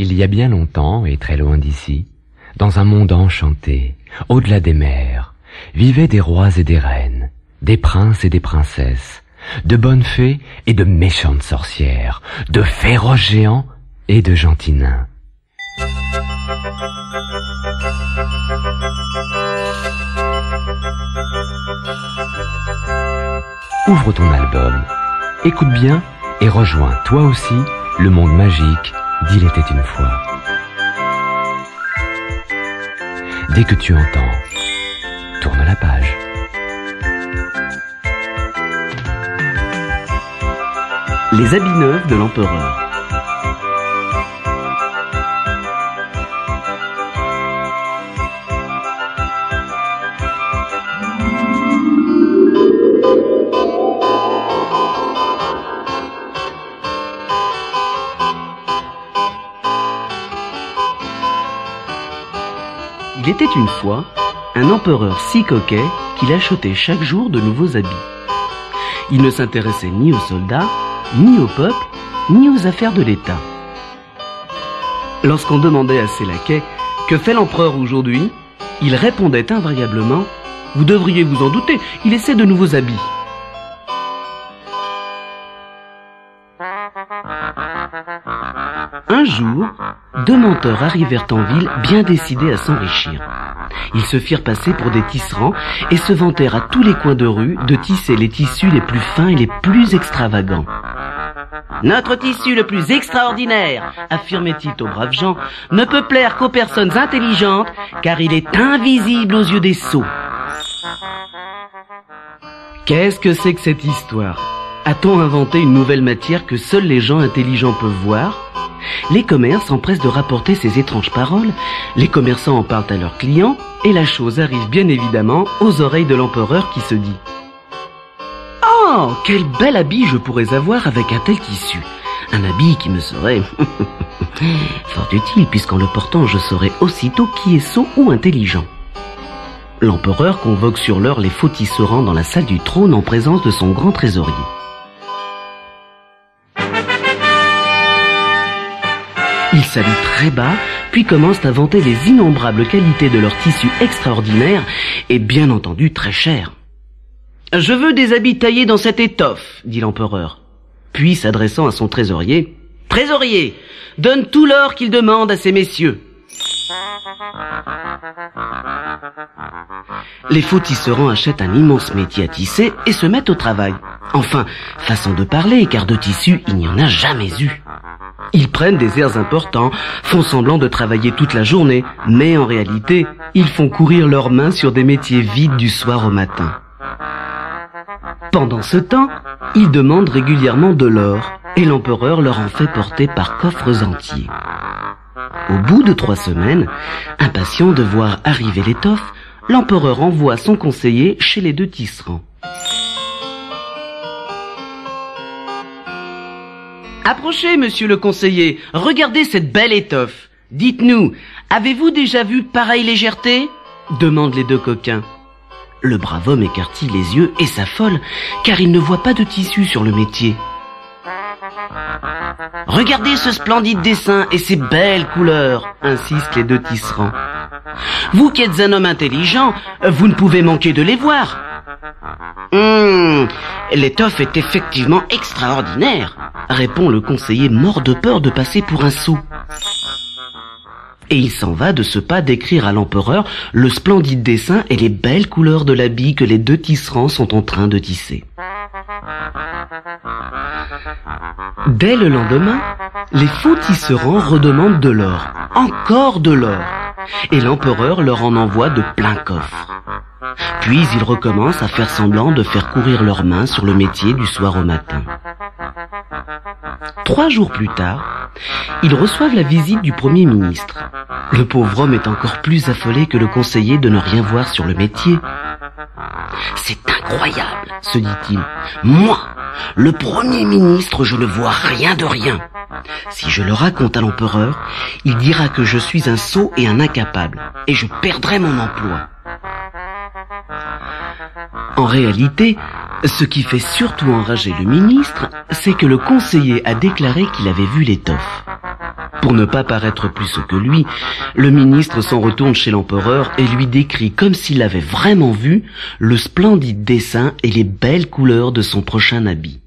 Il y a bien longtemps et très loin d'ici, dans un monde enchanté, au-delà des mers, vivaient des rois et des reines, des princes et des princesses, de bonnes fées et de méchantes sorcières, de féroces géants et de gentils nains. Ouvre ton album, écoute bien et rejoins toi aussi le monde magique d'Il était une fois. Dès que tu entends, tourne la page. Les habits neufs de l'empereur. Il était une fois un empereur si coquet qu'il achetait chaque jour de nouveaux habits. Il ne s'intéressait ni aux soldats, ni au peuple, ni aux affaires de l'État. Lorsqu'on demandait à ses laquais « Que fait l'empereur aujourd'hui ?», il répondait invariablement « Vous devriez vous en douter, il essaie de nouveaux habits. » Un jour, deux menteurs arrivèrent en ville bien décidés à s'enrichir. Ils se firent passer pour des tisserands et se vantèrent à tous les coins de rue de tisser les tissus les plus fins et les plus extravagants. « Notre tissu le plus extraordinaire, affirmait-il aux braves gens, ne peut plaire qu'aux personnes intelligentes, car il est invisible aux yeux des sots. » Qu'est-ce que c'est que cette histoire? A-t-on inventé une nouvelle matière que seuls les gens intelligents peuvent voir? Les commerces s'empressent de rapporter ces étranges paroles, les commerçants en parlent à leurs clients, et la chose arrive bien évidemment aux oreilles de l'empereur qui se dit « Oh, quel bel habit je pourrais avoir avec un tel tissu! Un habit qui me serait fort utile, puisqu'en le portant je saurais aussitôt qui est sot ou intelligent. » L'empereur convoque sur l'heure les faux tisserands dans la salle du trône en présence de son grand trésorier. Ils saluent très bas, puis commencent à vanter les innombrables qualités de leur tissu extraordinaire et bien entendu très cher. « Je veux des habits taillés dans cette étoffe, » dit l'empereur. Puis, s'adressant à son trésorier, « Trésorier, donne tout l'or qu'il demande à ces messieurs. » Les faux tisserands achètent un immense métier à tisser et se mettent au travail. Enfin, façon de parler, car de tissu, il n'y en a jamais eu. Ils prennent des airs importants, font semblant de travailler toute la journée, mais en réalité, ils font courir leurs mains sur des métiers vides du soir au matin. Pendant ce temps, ils demandent régulièrement de l'or, et l'empereur leur en fait porter par coffres entiers. Au bout de 3 semaines, impatient de voir arriver l'étoffe, l'empereur envoie son conseiller chez les deux tisserands. « Approchez, monsieur le conseiller, regardez cette belle étoffe. Dites-nous, avez-vous déjà vu pareille légèreté ?» demandent les deux coquins. Le brave homme écartille les yeux et s'affole, car il ne voit pas de tissu sur le métier. « Regardez ce splendide dessin et ces belles couleurs, insistent les deux tisserands. Vous qui êtes un homme intelligent, vous ne pouvez manquer de les voir. L'étoffe est effectivement extraordinaire, répond le conseiller mort de peur de passer pour un sot. Et il s'en va de ce pas décrire à l'empereur le splendide dessin et les belles couleurs de l'habit que les deux tisserands sont en train de tisser. Dès le lendemain, les faux tisserands redemandent de l'or, encore de l'or, et l'empereur leur en envoie de plein coffre. Puis ils recommencent à faire semblant de faire courir leurs mains sur le métier du soir au matin. 3 jours plus tard, ils reçoivent la visite du Premier ministre. Le pauvre homme est encore plus affolé que le conseiller de ne rien voir sur le métier. « C'est incroyable, se dit-il. Moi, le Premier ministre, je ne vois rien de rien. Si je le raconte à l'empereur, il dira que je suis un sot et un incapable, et je perdrai mon emploi. » En réalité, ce qui fait surtout enrager le ministre, c'est que le conseiller a déclaré qu'il avait vu l'étoffe. Pour ne pas paraître plus sot que lui, le ministre s'en retourne chez l'empereur et lui décrit comme s'il avait vraiment vu le splendide dessin et les belles couleurs de son prochain habit.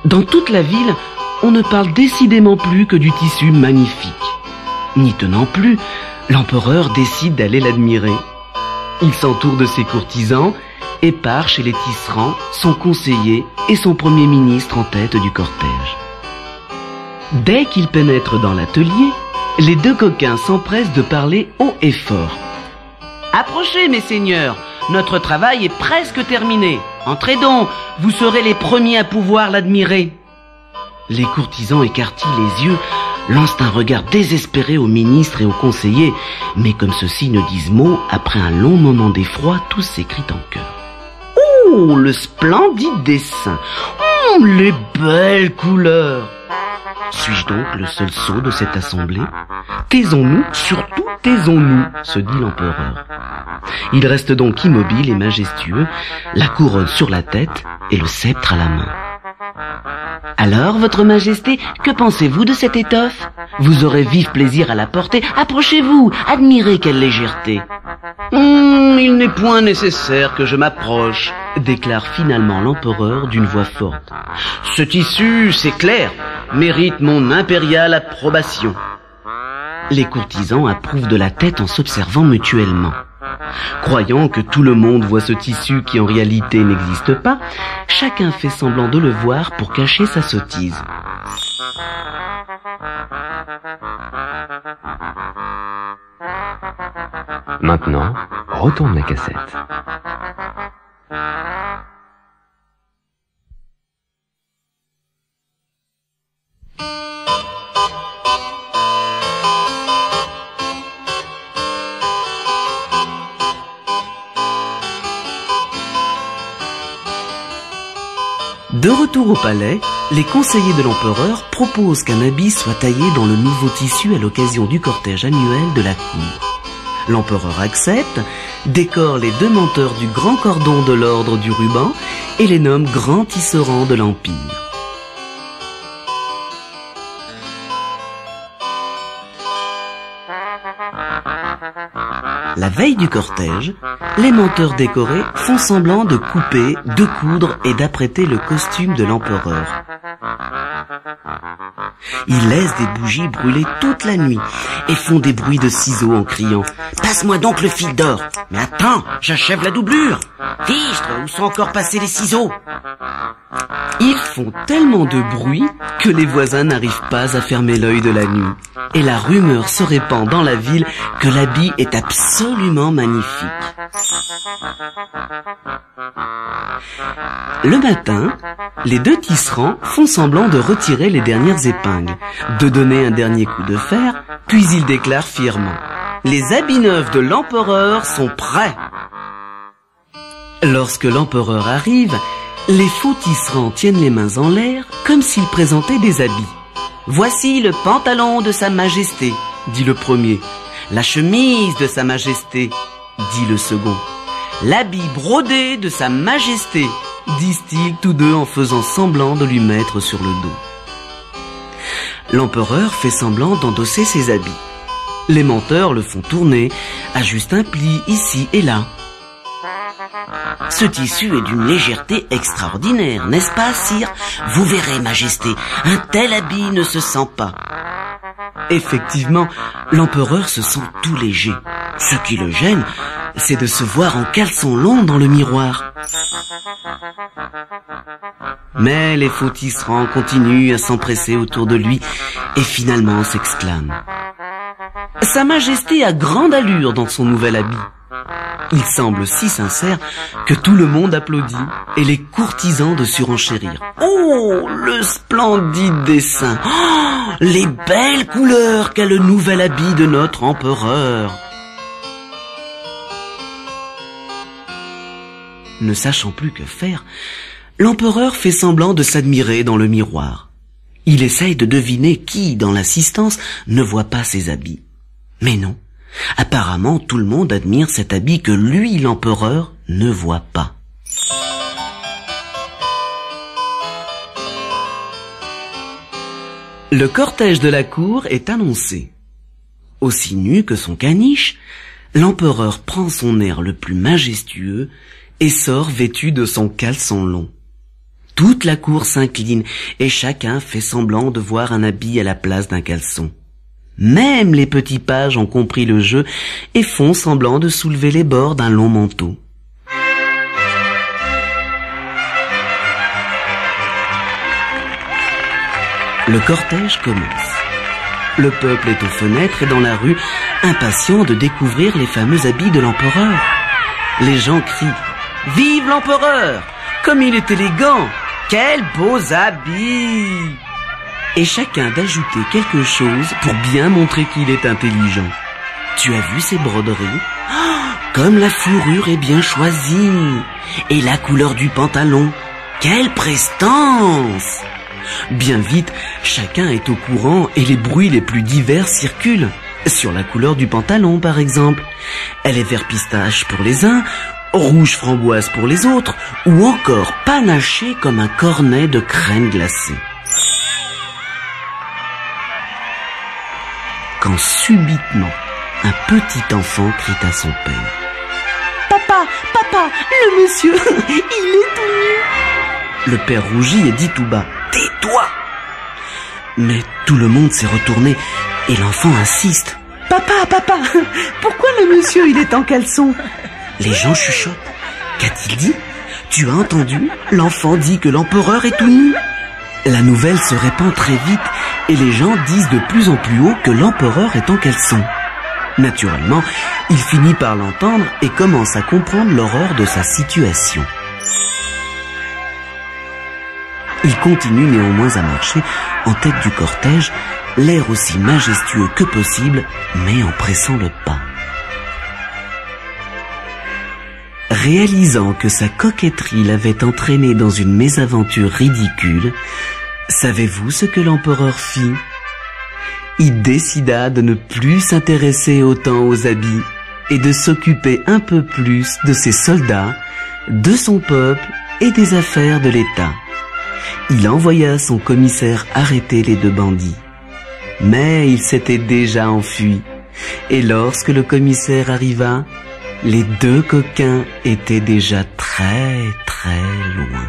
Dans toute la ville, on ne parle décidément plus que du tissu magnifique. N'y tenant plus, l'empereur décide d'aller l'admirer. Il s'entoure de ses courtisans et part chez les tisserands, son conseiller et son premier ministre en tête du cortège. Dès qu'il pénètre dans l'atelier, les deux coquins s'empressent de parler haut et fort. « Approchez, mes seigneurs, notre travail est presque terminé. Entrez donc, vous serez les premiers à pouvoir l'admirer. » Les courtisans écartillent les yeux, lancent un regard désespéré au ministre et au conseiller, mais comme ceux-ci ne disent mot, après un long moment d'effroi, tous s'écrient en chœur. « Oh, le splendide dessin! Oh, les belles couleurs! » Suis-je donc le seul sot de cette assemblée? Taisons-nous, surtout taisons-nous, se dit l'empereur. Il reste donc immobile et majestueux, la couronne sur la tête et le sceptre à la main. Alors, votre majesté, que pensez-vous de cette étoffe? Vous aurez vif plaisir à la porter. Approchez-vous, admirez quelle légèreté. Il n'est point nécessaire que je m'approche, déclare finalement l'empereur d'une voix forte. Ce tissu, c'est clair, mérite mon impériale approbation. Les courtisans approuvent de la tête en s'observant mutuellement. Croyant que tout le monde voit ce tissu qui en réalité n'existe pas, chacun fait semblant de le voir pour cacher sa sottise. Maintenant, retourne la cassette. De retour au palais, les conseillers de l'empereur proposent qu'un habit soit taillé dans le nouveau tissu à l'occasion du cortège annuel de la cour. L'empereur accepte, décore les deux menteurs du grand cordon de l'ordre du ruban et les nomme grands tisserands de l'Empire. La veille du cortège, les menteurs décorés font semblant de couper, de coudre et d'apprêter le costume de l'empereur. Ils laissent des bougies brûler toute la nuit et font des bruits de ciseaux en criant « Passe-moi donc le fil d'or !»« Mais attends, j'achève la doublure !»« Fichtre, où sont encore passés les ciseaux ?» Ils font tellement de bruit que les voisins n'arrivent pas à fermer l'œil de la nuit. Et la rumeur se répand dans la ville que l'habit est absolument magnifique. Le matin, les deux tisserands font semblant de retirer les dernières épingles, de donner un dernier coup de fer, puis ils déclarent fièrement « Les habits neufs de l'empereur sont prêts !» Lorsque l'empereur arrive, les faux tisserands tiennent les mains en l'air comme s'ils présentaient des habits. « Voici le pantalon de sa majesté », dit le premier. « La chemise de sa majesté », dit le second. « L'habit brodé de sa majesté », disent-ils tous deux en faisant semblant de lui mettre sur le dos. L'empereur fait semblant d'endosser ses habits. Les menteurs le font tourner, ajustent un pli ici et là. Ce tissu est d'une légèreté extraordinaire, n'est-ce pas, sire? Vous verrez, majesté, un tel habit ne se sent pas. Effectivement, l'empereur se sent tout léger. Ce qui le gêne, c'est de se voir en caleçon long dans le miroir. Mais les faux tisserands continuent à s'empresser autour de lui et finalement s'exclament. Sa majesté a grande allure dans son nouvel habit. Il semble si sincère que tout le monde applaudit et les courtisans de surenchérir. Oh, le splendide dessin! Oh, les belles couleurs qu'a le nouvel habit de notre empereur! Ne sachant plus que faire, l'empereur fait semblant de s'admirer dans le miroir. Il essaye de deviner qui, dans l'assistance, ne voit pas ses habits. Mais non. Apparemment, tout le monde admire cet habit que lui, l'empereur, ne voit pas. Le cortège de la cour est annoncé. Aussi nu que son caniche, l'empereur prend son air le plus majestueux et sort vêtu de son caleçon long. Toute la cour s'incline et chacun fait semblant de voir un habit à la place d'un caleçon. Même les petits pages ont compris le jeu et font semblant de soulever les bords d'un long manteau. Le cortège commence. Le peuple est aux fenêtres et dans la rue, impatient de découvrir les fameux habits de l'empereur. Les gens crient « Vive l'empereur! Comme il est élégant! Quels beaux habits !» Et chacun d'ajouter quelque chose pour bien montrer qu'il est intelligent. Tu as vu ces broderies? Oh, comme la fourrure est bien choisie! Et la couleur du pantalon! Quelle prestance! Bien vite, chacun est au courant et les bruits les plus divers circulent. Sur la couleur du pantalon, par exemple. Elle est vert pistache pour les uns, rouge framboise pour les autres, ou encore panachée comme un cornet de crème glacée. Quand subitement, un petit enfant crie à son père. « Papa, papa, le monsieur, il est tout nu !» Le père rougit et dit tout bas. « Tais-toi » Mais tout le monde s'est retourné et l'enfant insiste. « Papa, papa, pourquoi le monsieur il est en caleçon ?» Les gens chuchotent. « Qu'a-t-il dit ? Tu as entendu ? L'enfant dit que l'empereur est tout nu. » La nouvelle se répand très vite et les gens disent de plus en plus haut que l'empereur est en caleçon. Naturellement, il finit par l'entendre et commence à comprendre l'horreur de sa situation. Il continue néanmoins à marcher en tête du cortège, l'air aussi majestueux que possible, mais en pressant le pas. Réalisant que sa coquetterie l'avait entraîné dans une mésaventure ridicule, savez-vous ce que l'empereur fit? Il décida de ne plus s'intéresser autant aux habits et de s'occuper un peu plus de ses soldats, de son peuple et des affaires de l'État. Il envoya son commissaire arrêter les deux bandits. Mais il s'était déjà enfui, et lorsque le commissaire arriva, les deux coquins étaient déjà très très loin.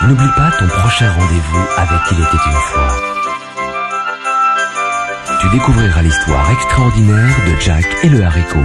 N'oublie pas ton prochain rendez-vous avec Il était une fois. Tu découvriras l'histoire extraordinaire de Jack et le haricot.